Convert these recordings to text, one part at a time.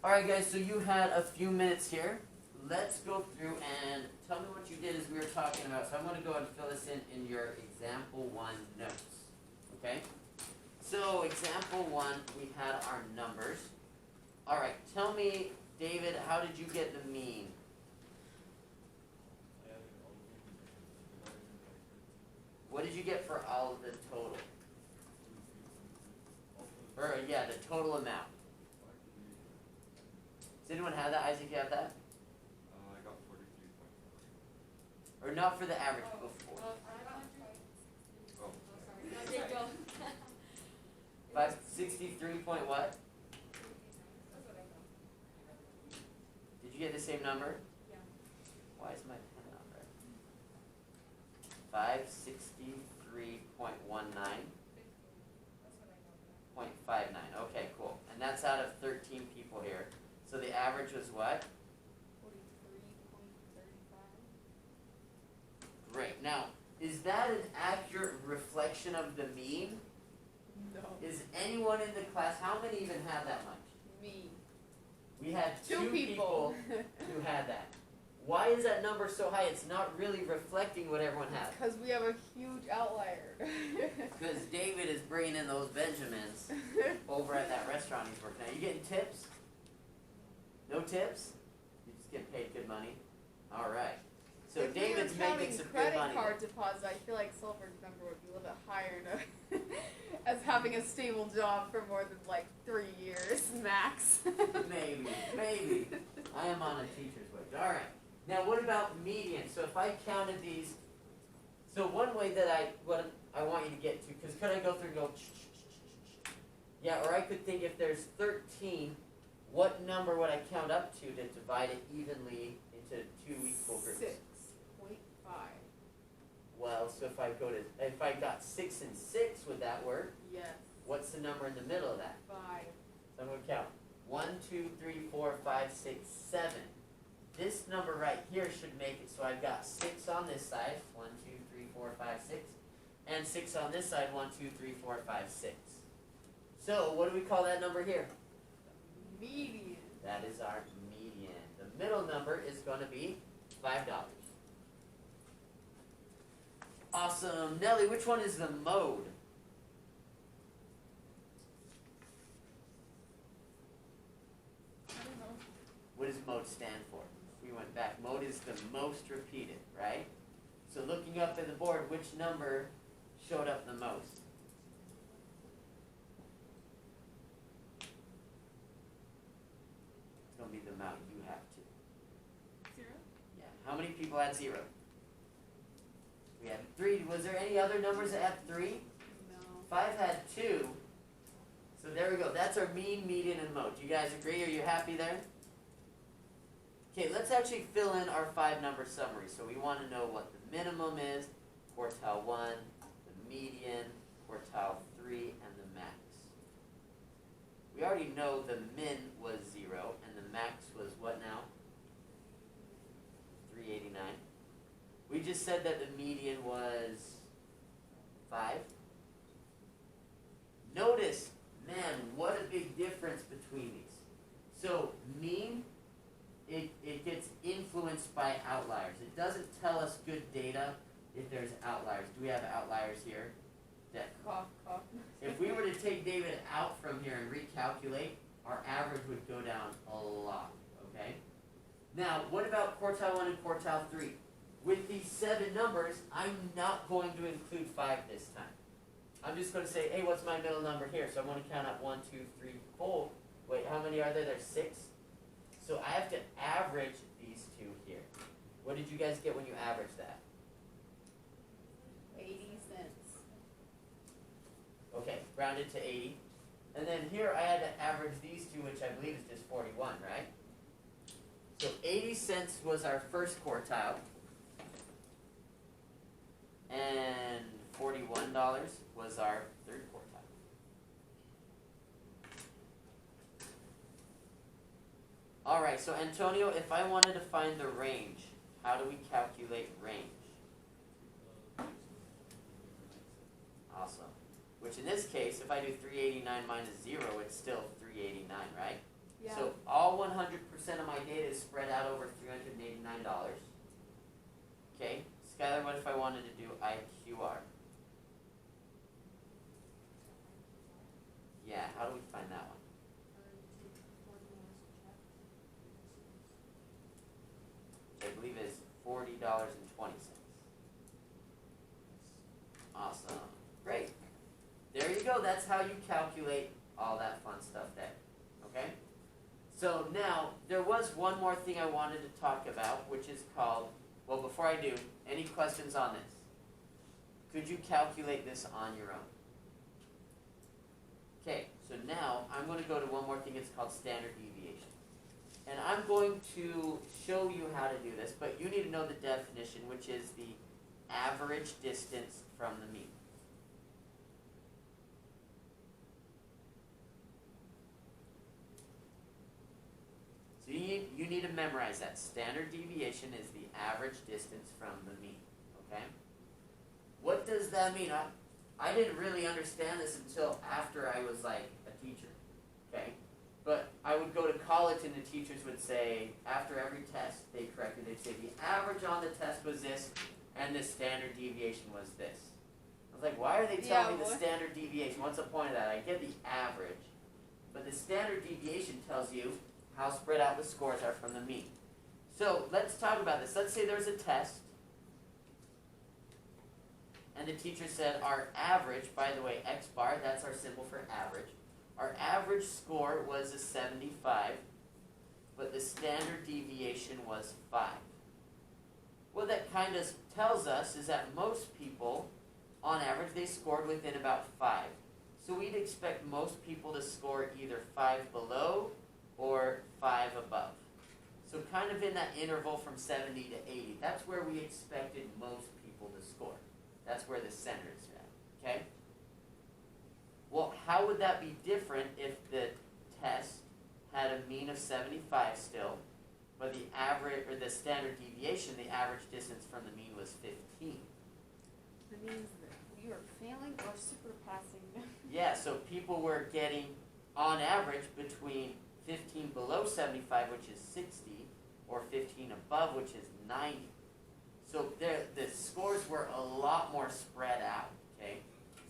Alright guys, so you had a few minutes here. Let's go through and tell me what you did as we were talking about. So I'm going to go ahead and fill this in your example 1 notes. Okay? So example 1, we had our numbers. Alright, tell me, David, how did you get the mean? What did you get for all of the total? Or, yeah, the total amount. Does anyone have that? Isaac, you have that? I got 43.4. Or not for the average, before. Oh, Sorry. Go. 563 point what? Did you get the same number? Yeah. Why is my pen not right? 563.19. 0.59. Okay, cool. And that's out of 13 people here. So the average was what? 43.35. Great. Now, is that an accurate reflection of the mean? No. Is anyone in the class, how many even had that much? Me. We had two people who had that. Why is that number so high? It's not really reflecting what everyone has. Because we have a huge outlier. Because David is bringing in those Benjamins over at that restaurant he's working at. You getting tips? No tips? You just get paid good money? Alright. So if David's we were making some credit good money. card deposits, I feel like Silver's number would be a little bit higher as having a stable job for more than like 3 years max. Maybe. I am on a teacher's wage. Alright. Now what about median? So if I counted these, so one way that I want you to get to, because could I go through and go, yeah, or I could think if there's 13, what number would I count up to divide it evenly into 2 equal groups? 6.5. Well, so if I got 6 and 6, would that work? Yes. What's the number in the middle of that? 5. So I'm going to count 1, 2, 3, 4, 5, 6, 7. This number right here should make it so I've got 6 on this side, 1, 2, 3, 4, 5, 6, and 6 on this side, 1, 2, 3, 4, 5, 6. So what do we call that number here? Median. That is our median. The middle number is going to be $5. Awesome. Nelly, which one is the mode? I don't know. What does mode stand for? We went back. Mode is the most repeated, right? So looking up at the board, which number showed up the most? It's going to be the amount you have to. 0? Yeah. How many people had 0? We had 3. Was there any other numbers that had 3? No. 5 had 2. So there we go. That's our mean, median, and mode. Do you guys agree? Are you happy there? Okay, let's actually fill in our 5-number summary. So we want to know what the minimum is, quartile 1, the median, quartile 3, and the max. We already know the min was 0, and the max was what now? 389. We just said that the median was 5. Notice, man, what a big difference between these. So mean, it gets influenced by outliers. It doesn't tell us good data if there's outliers. Do we have outliers here? Cough, cough. If we were to take David out from here and recalculate, our average would go down a lot, okay? Now, what about quartile 1 and quartile 3? With these 7 numbers, I'm not going to include 5 this time. I'm just going to say, hey, what's my middle number here? So I'm going to count up 1, 2, 3, 4. Wait, how many are there? There's 6. So I have to average these 2 here. What did you guys get when you averaged that? 80 cents. Okay, rounded to 80. And then here I had to average these 2, which I believe is just 41, right? So 80 cents was our first quartile. And $41 was our third quartile. Alright, so Antonio, if I wanted to find the range, how do we calculate range? Awesome. Which in this case, if I do 389 minus 0, it's still 389, right? Yeah. So all is spread out over $389. Okay, Skylar, what if I wanted to do IQR? Yeah, how do we find that one? I believe is $40.20. Awesome. Great. There you go. That's how you calculate all that fun stuff there. Okay? So now, there was one more thing I wanted to talk about, which is called, well, before I do, any questions on this? Could you calculate this on your own? Okay, so now I'm going to go to one more thing. It's called standard deviation. And I'm going to show you how to do this, but you need to know the definition, which is the average distance from the mean. So you need to memorize that. Standard deviation is the average distance from the mean, okay? What does that mean? I didn't really understand this until after I was like a teacher, okay? But I would go to college and the teachers would say, after every test they corrected, they'd say the average on the test was this and the standard deviation was this. I was like, why are they telling me the standard deviation? What's the point of that? I get the average, but the standard deviation tells you how spread out the scores are from the mean. So let's talk about this. Let's say there's a test, and the teacher said our average, by the way, X bar, that's our symbol for average. Our average score was a 75, but the standard deviation was 5. What that kind of tells us is that most people, on average, they scored within about 5. So we'd expect most people to score either 5 below or 5 above. So kind of in that interval from 70 to 80. That's where we expected most people to score. That's where the center is at, okay? Well, how would that be different if the test had a mean of 75 still, but the average, or the standard deviation, the average distance from the mean was 15? That means that we were failing or super passing. Yeah, so people were getting, on average, between 15 below 75, which is 60, or 15 above, which is 90. So the scores were a lot more spread out, okay?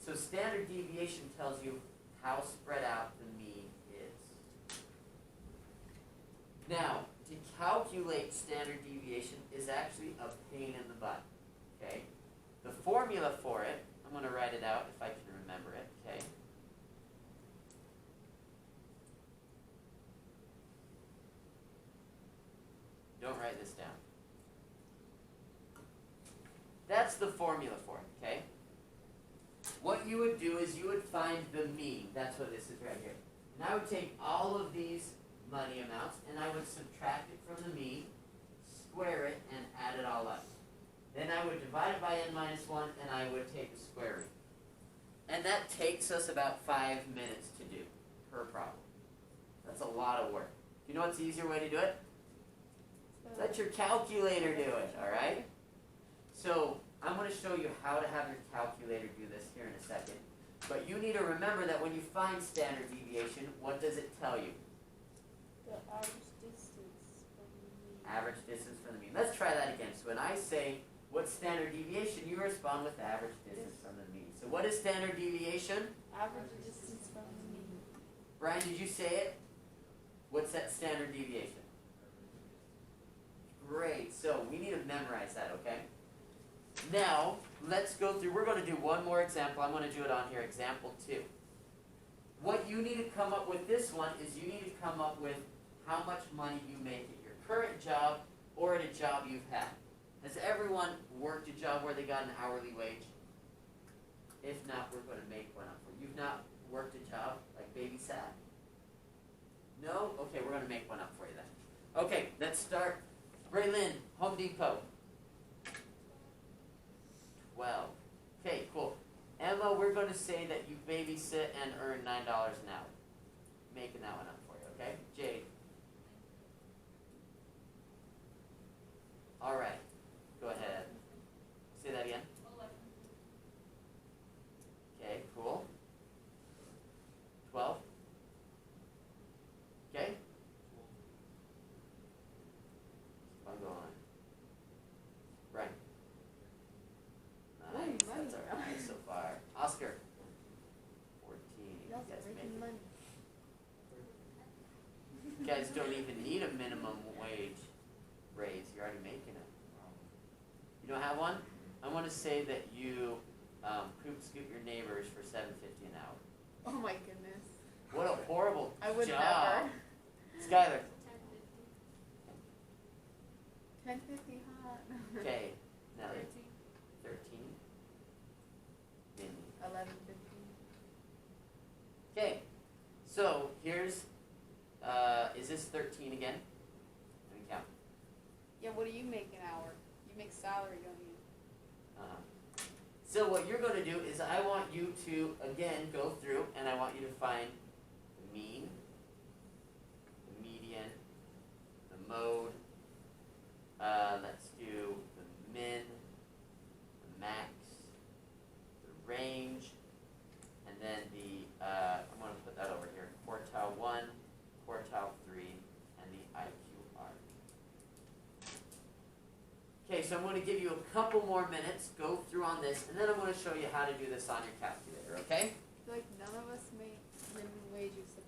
So standard deviation tells you how spread out the mean is. Now, to calculate standard deviation is actually a pain in the butt, okay? The formula for it, I'm going to write it out if I can remember it, okay? Don't write this down. That's the formula for it, okay? What you would do is you would find the mean. That's what this is right here. And I would take all of these money amounts and I would subtract it from the mean, square it, and add it all up. Then I would divide it by n minus 1 and I would take the square root. And that takes us about 5 minutes to do per problem. That's a lot of work. You know what's the easier way to do it? Let your calculator do it, alright? So, I'm going to show you how to have your calculator do this here in a second. But you need to remember that when you find standard deviation, what does it tell you? The average distance from the mean. Average distance from the mean. Let's try that again. So when I say, what's standard deviation, you respond with average distance from the mean. So what is standard deviation? Average distance from the mean. Brian, did you say it? What's that standard deviation? Great. So we need to memorize that, okay? Now, let's go through. We're going to do one more example. I'm going to do it on here, example 2. What you need to come up with this one is you need to come up with how much money you make at your current job or at a job you've had. Has everyone worked a job where they got an hourly wage? If not, we're going to make one up for you. You've not worked a job like babysat? No? Okay, we're going to make one up for you then. Okay, let's start. Braylon, Home Depot. 12. Okay, cool. Emma, we're going to say that you babysit and earn $9 an hour. Making that one up for you, okay? Jade. All right. Go ahead. Say that again. 11. Okay, cool. 12. Okay. guys don't even need a minimum wage raise, you're already making it. You don't have one? I wanna say that you, poop scoop your neighbors for $7.50 an hour. Oh my goodness. What a horrible I would job. never. Skylar, 10.50 hot. okay, Nelly, 13. 13. Mindy. 11.50. Okay, so here's, is this 13 again? Let me count. Yeah, what do you make an hour? You make salary, don't you? So what you're going to do is I want you to, again, go through and I want you to find the mean, the median, the mode, let's do the min, the max, the range, and then the, I'm going to put that over here, quartile 1, quartile 3, and the IQR. Okay, so I'm going to give you a couple more minutes, go through on this, and then I'm going to show you how to do this on your calculator, okay? I feel like none of us make minimum wage except